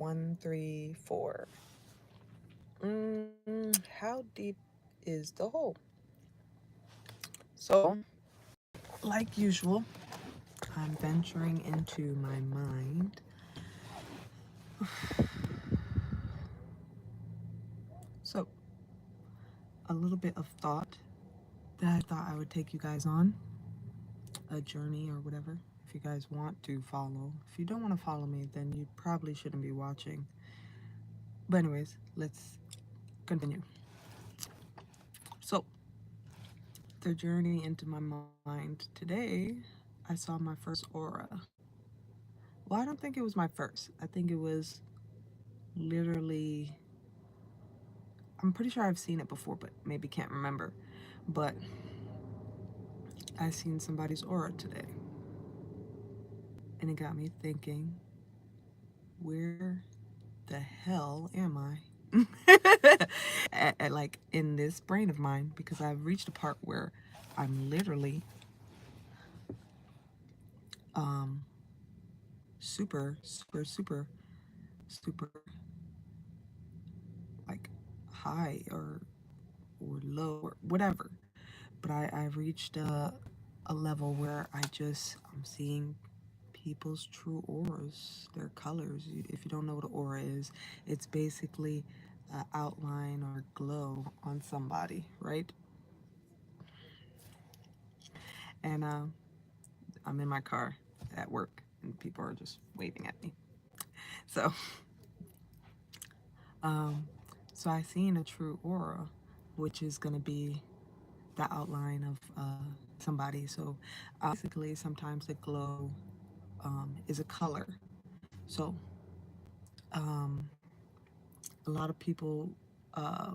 One, three, four. How deep is the hole? So, like usual, I'm venturing into my mind. So, a little bit of thought that I thought I would take you guys on a journey or whatever. If you guys want to follow, if you don't want to follow me, then you probably shouldn't be watching. But, anyways, let's continue. So, the journey into my mind today, I saw my first aura. Well, I don't think it was my first. I think it was literally, I'm pretty sure I've seen it before, but maybe can't remember. But I seen somebody's aura today. And it got me thinking, where the hell am I? Like in this brain of mine, because I've reached a part where I'm literally um super like high or low or whatever. But I've reached a level where I'm seeing people's true auras, their colors. If you don't know what an aura is, it's basically an outline or glow on somebody, right? And I'm in my car at work, and people are just waving at me. So, um, so I seen a true aura, which is gonna be the outline of somebody. So, basically, sometimes the glow is a color. So, um, a lot of people uh,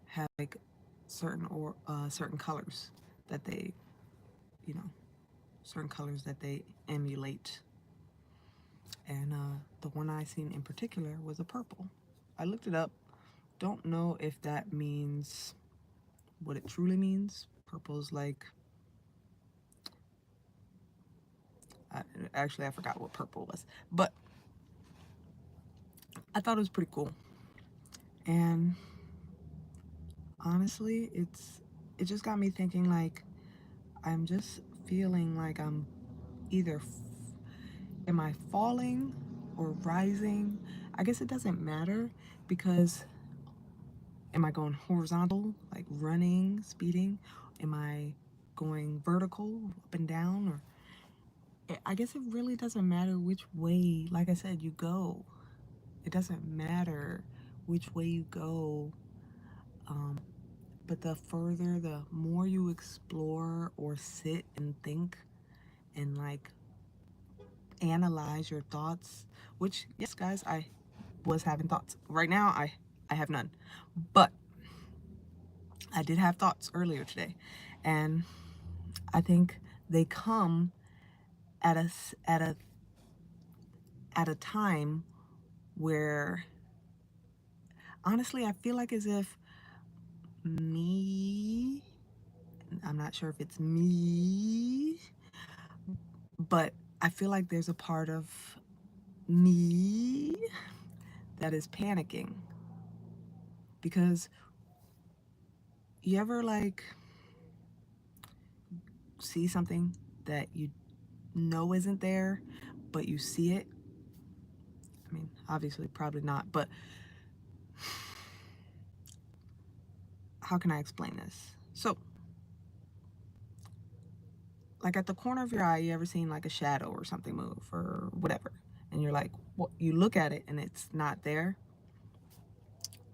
have like certain colors that they, you know, certain colors that they emulate. And the one I seen in particular was a purple. I looked it up. Don't know if that means what it truly means. Purple's like, I, actually I forgot what purple was, but I thought it was pretty cool. And honestly, it just got me thinking like I'm just feeling like I'm either am I falling or rising? I guess it doesn't matter because am I going horizontal, like running, speeding? Am I going vertical, up and down? Or I guess it really doesn't matter which way, like I said, you go. It doesn't matter which way you go. Um, but the further, the more you explore or sit and think and like analyze your thoughts, which, yes, guys, I was having thoughts. Right now, I have none. But I did have thoughts earlier today. And I think they come at a at a time where honestly I feel like as if me, I'm not sure if it's me, but I feel like there's a part of me that is panicking because you ever like see something that you know isn't there, but you see it. I mean, obviously, probably not, but how can I explain this? So, like at the corner of your eye, you ever seen like a shadow or something move or whatever, and you're like, what? You look at it and it's not there.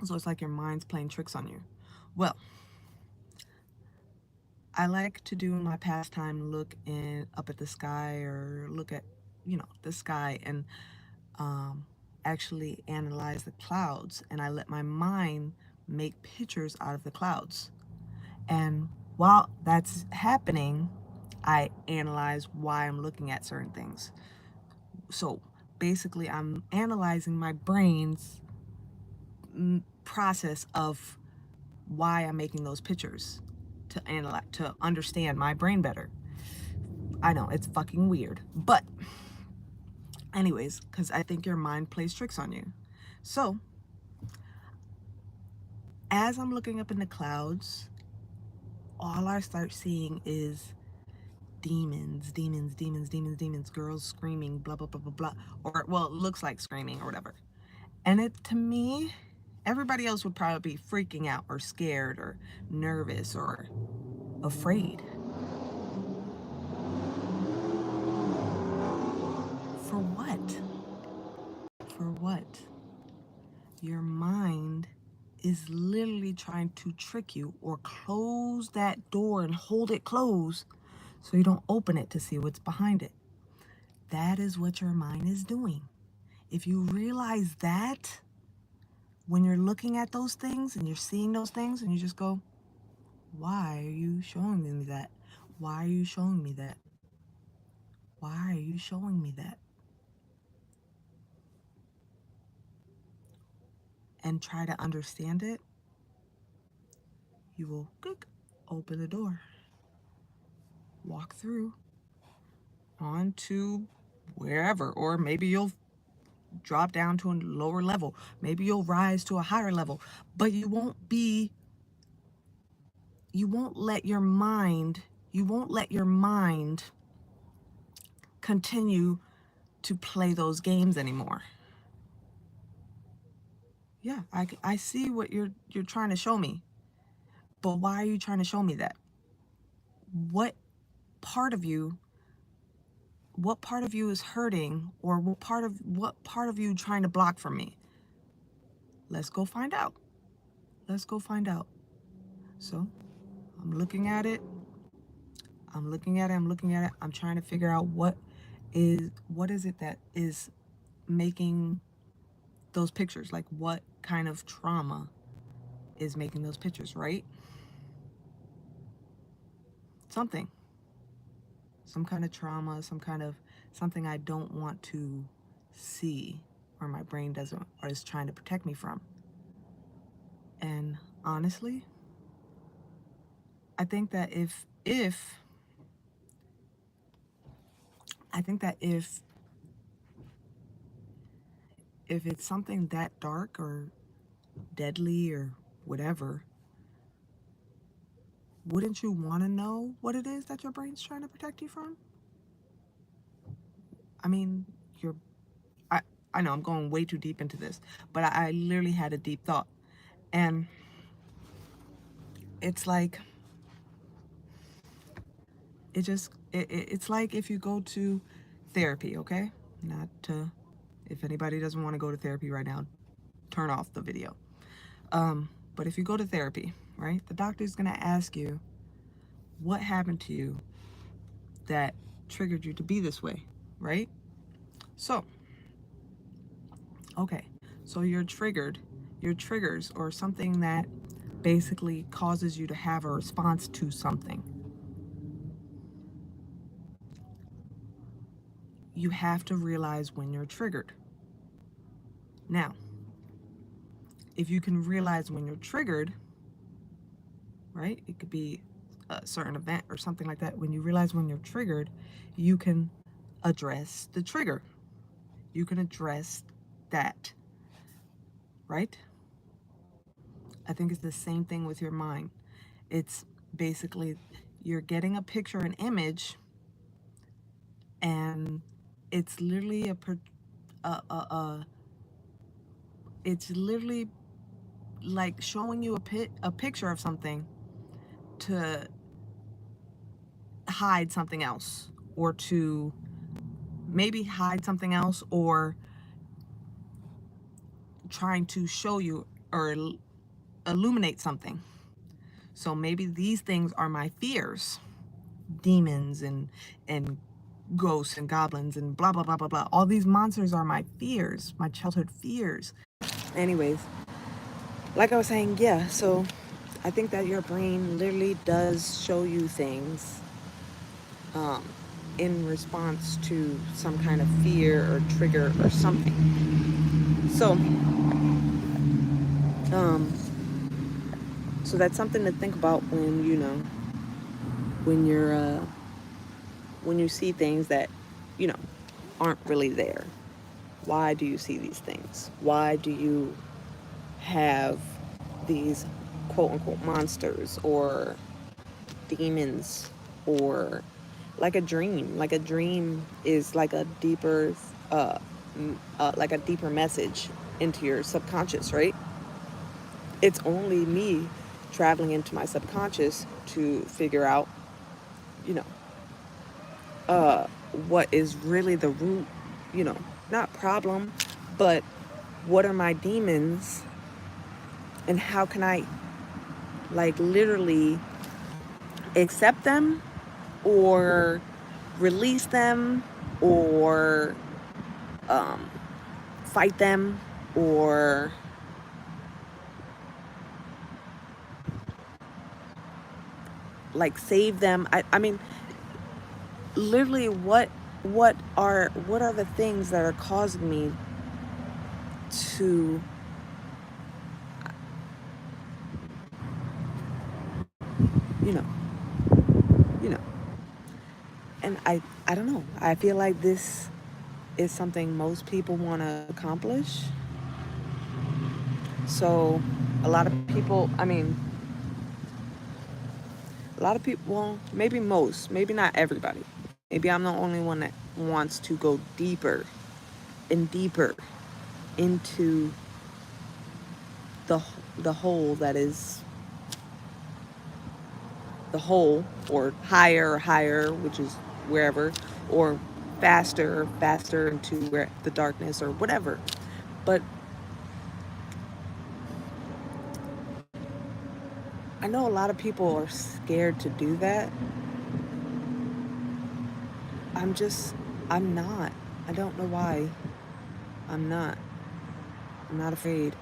So it's like your mind's playing tricks on you. Well, I like to do in my pastime look in up at the sky or look at, the sky and um, actually analyze the clouds, and I let my mind make pictures out of the clouds. And while that's happening, I analyze why I'm looking at certain things. So basically, I'm analyzing my brain's process of why I'm making those pictures to analyze, to understand my brain better. I know it's fucking weird, but Anyways, because I think your mind plays tricks on you. So as I'm looking up in the clouds, all I start seeing is demons, demons, demons, demons, demons, girls screaming, blah, blah, blah, blah, blah. Or, well, it looks like screaming or whatever. And it, to me, everybody else would probably be freaking out or scared or nervous or afraid. For what? For what? Your mind is literally trying to trick you or close that door and hold it closed so you don't open it to see what's behind it. That is what your mind is doing. If you realize that when you're looking at those things and you're seeing those things and you just go, why are you showing me that? Why are you showing me that? Why are you showing me that? And try to understand it, you will open the door, walk through onto wherever, or maybe you'll drop down to a lower level. Maybe you'll rise to a higher level, but you won't let your mind continue to play those games anymore. Yeah, I see what you're trying to show me, but why are you trying to show me that? What part of you is hurting, or what part of you trying to block from me? Let's go find out. Let's go find out. So I'm looking at it. I'm looking at it. I'm trying to figure out what is it that is making those pictures? Like, what kind of trauma is making those pictures, right? Something. Some kind of trauma, something I don't want to see, or my brain doesn't, or is trying to protect me from. And honestly, I think that if it's something that dark or deadly or whatever, wouldn't you want to know what it is that your brain's trying to protect you from? I mean, I know I'm going way too deep into this, but I literally had a deep thought. And it's like, it's like if you go to therapy, okay? Not to, if anybody doesn't want to go to therapy right now, turn off the video. But if you go to therapy, right, the doctor's gonna ask you what happened to you that triggered you to be this way, right? So, okay, so your triggers, or something that basically causes you to have a response to something. You have to realize when you're triggered. Now, if you can realize when you're triggered, right? It could be a certain event or something like that. When you realize when you're triggered, you can address the trigger. You can address that, right? I think it's the same thing with your mind. It's basically you're getting a picture, an image, and it's literally it's literally like showing you a picture of something to hide something else, or to maybe hide something else, or trying to show you or illuminate something. So maybe these things are my fears, demons and ghosts and goblins and blah blah blah blah blah. All these monsters are my fears, my childhood fears. Anyways, like I was saying, yeah, so I think that your brain literally does show you things in response to some kind of fear or trigger or something. So so that's something to think about when, when you're when you see things that, aren't really there. Why do you see these things? Why do you have these quote unquote monsters or demons, or like a dream? Like a dream is like a deeper, like a deeper message into your subconscious, right? It's only me traveling into my subconscious to figure out, you know, uh, what is really the root, you know, not problem, but what are my demons, and how can I like literally accept them, or release them, or fight them, or like save them. I mean, literally, what are the things that are causing me to, you know, you know, and I don't know. I feel like this is something most people want to accomplish. So a lot of people, I mean, a lot of people, well, maybe most, maybe not everybody. Maybe I'm the only one that wants to go deeper and deeper into the the hole that is the hole, or higher, which is wherever, or faster into where the darkness or whatever. But I know a lot of people are scared to do that. I'm just, I'm not. I don't know why. I'm not. I'm not afraid.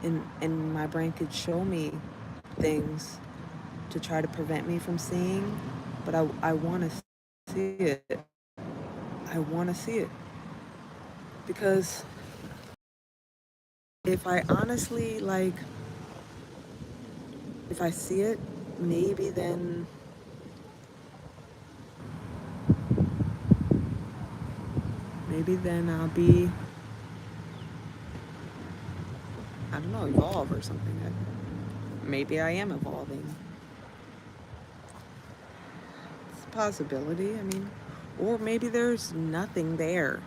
And my brain could show me things to try to prevent me from seeing, but I want to see it. I want to see it. Because if I honestly, like, if I see it, maybe then, maybe then I'll be, I don't know, evolve or something. Maybe I am evolving. It's a possibility. I mean, or maybe there's nothing there.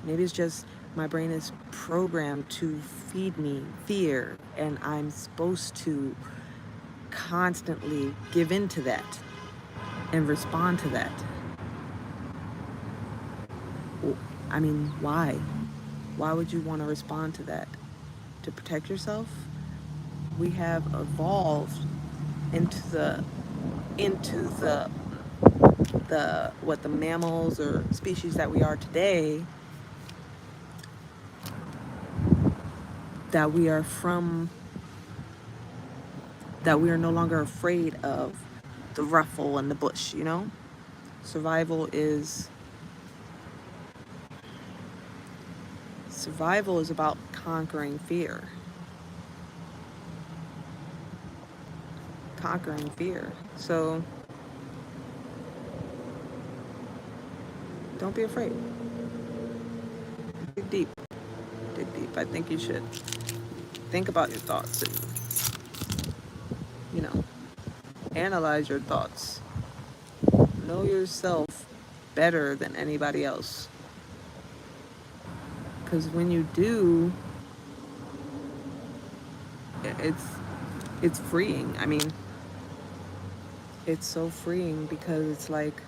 Maybe it's just my brain is programmed to feed me fear, and I'm supposed to constantly give in to that and respond to that. I mean, why? Why would you want to respond to that? To protect yourself? We have evolved into the what the mammals or species that we are today, that we are from, that we are no longer afraid of the ruffle and the bush, you know? Survival is survival is about conquering fear. Conquering fear. So don't be afraid. Dig deep. Dig deep. I think you should think about your thoughts and, you know, analyze your thoughts. Know yourself better than anybody else. Because when you do, it's it's freeing. I mean, it's so freeing because it's like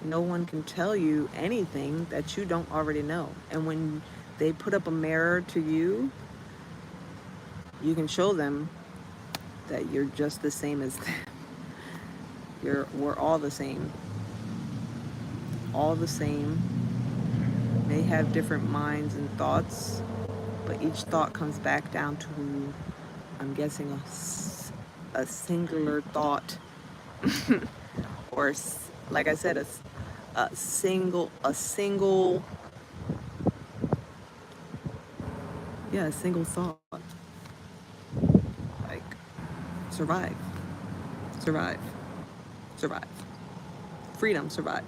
no one can tell you anything that you don't already know. And when they put up a mirror to you, you can show them that you're just the same as them. We're all the same. All the same. May have different minds and thoughts, but each thought comes back down to, I'm guessing, a singular thought, or like I said, a single, yeah, a single thought. Like, survive, survive, survive. Freedom, survive.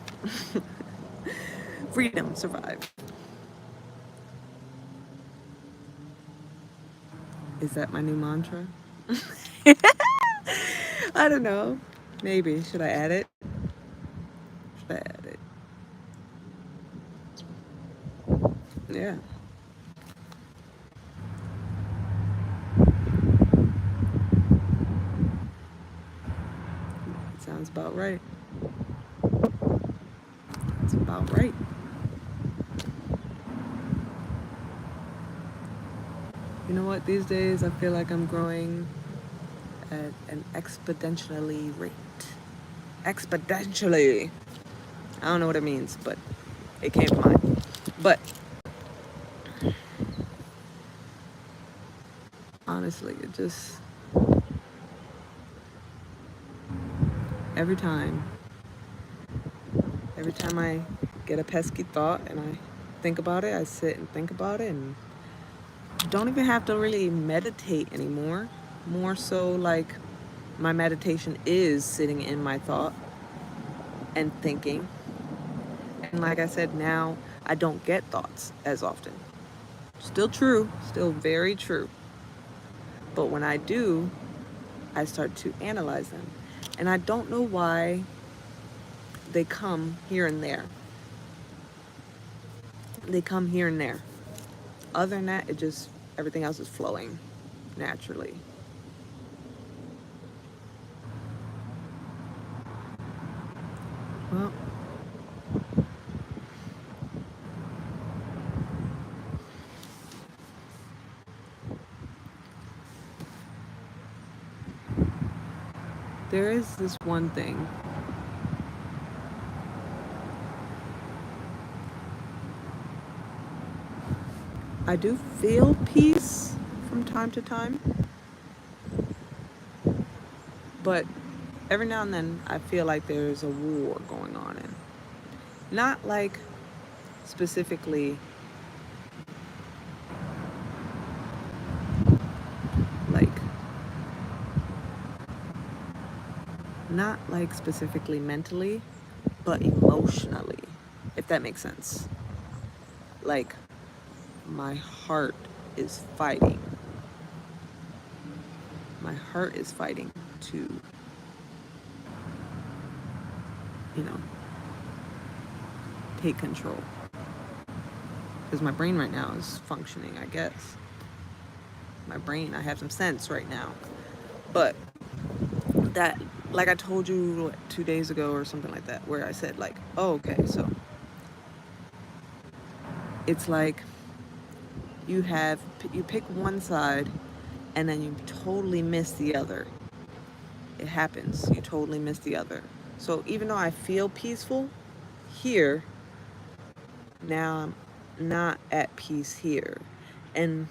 Freedom, survive. Is that my new mantra? I don't know. Maybe. Should I add it? Should I add it? Yeah. Sounds about right. That's about right. You know what? These days I feel like I'm growing at an exponentially rate. Exponentially. I don't know what it means, but it came to mind. But honestly, it just every time, every time I get a pesky thought and I think about it, I sit and think about it and don't even have to really meditate anymore. More so like my meditation is sitting in my thought and thinking. And like I said, now I don't get thoughts as often. Still true, still very true. But when I do, I start to analyze them. And I don't know why they come here and there. They come here and there. Other than that, it just, everything else is flowing naturally. Well, there is this one thing. I do feel peace from time to time, but every now and then I feel like there's a war going on. And not like specifically like not like specifically mentally, but emotionally, if that makes sense. Like my heart is fighting. My heart is fighting to, you know, take control. Because my brain right now is functioning, I guess. My brain, I have some sense right now. But that, like I told you what, 2 days ago or something like that, where I said like, oh, okay, so it's like you pick one side and then you totally miss the other. It happens. You totally miss the other. So even though I feel peaceful here, now I'm not at peace here. And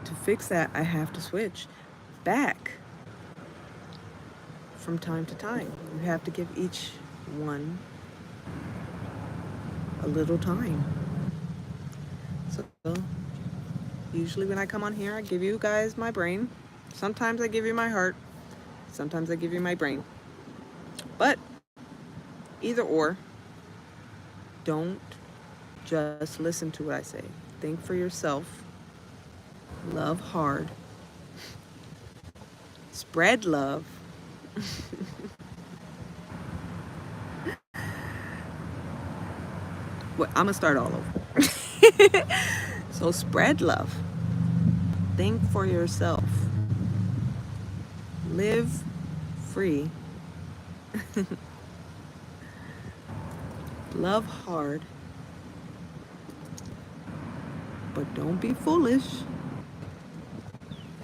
to fix that, I have to switch back from time to time. You have to give each one a little time. So usually when I come on here, I give you guys my brain. Sometimes I give you my heart. Sometimes I give you my brain. But either or, don't just listen to what I say. Think for yourself. Love hard. Spread love. Well, I'm gonna start all over. So spread love. Think for yourself. Live free. Love hard. But don't be foolish.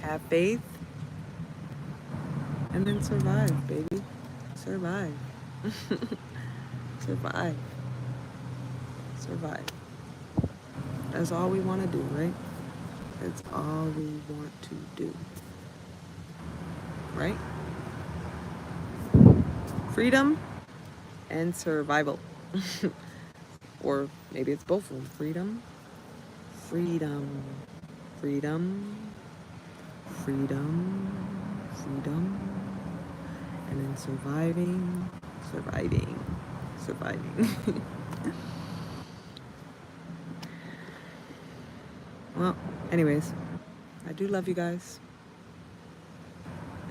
Have faith. And then survive, baby. Survive. Survive. Survive. That's all we want to do, right? That's all we want to do. Right? Freedom and survival. Or maybe it's both of them. Freedom, freedom, freedom, freedom, freedom, and then surviving, surviving. surviving. Well, anyways, I do love you guys.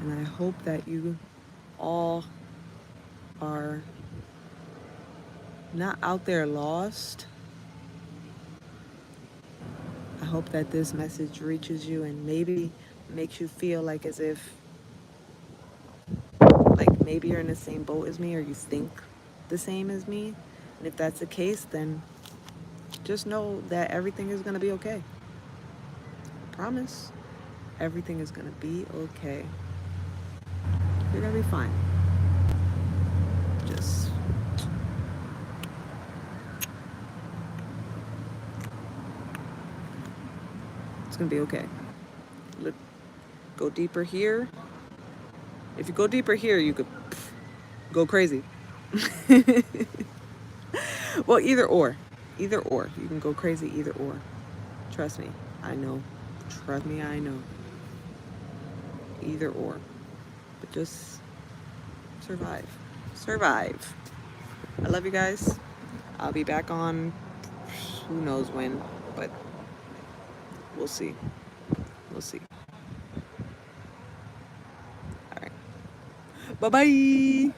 And I hope that you all are not out there lost. I hope that this message reaches you and maybe makes you feel like as if, like, maybe you're in the same boat as me or you think the same as me. And if that's the case, then just know that everything is going to be okay. I promise. Everything is going to be okay. You're going to be fine. Just it's going to be okay. Look, go deeper here. If you go deeper here, you could go crazy. Well, either or. Either or. You can go crazy either or. Trust me. I know. Trust me, I know. Either or. But just survive. Survive. I love you guys. I'll be back on who knows when, but we'll see. We'll see. All right. Bye-bye.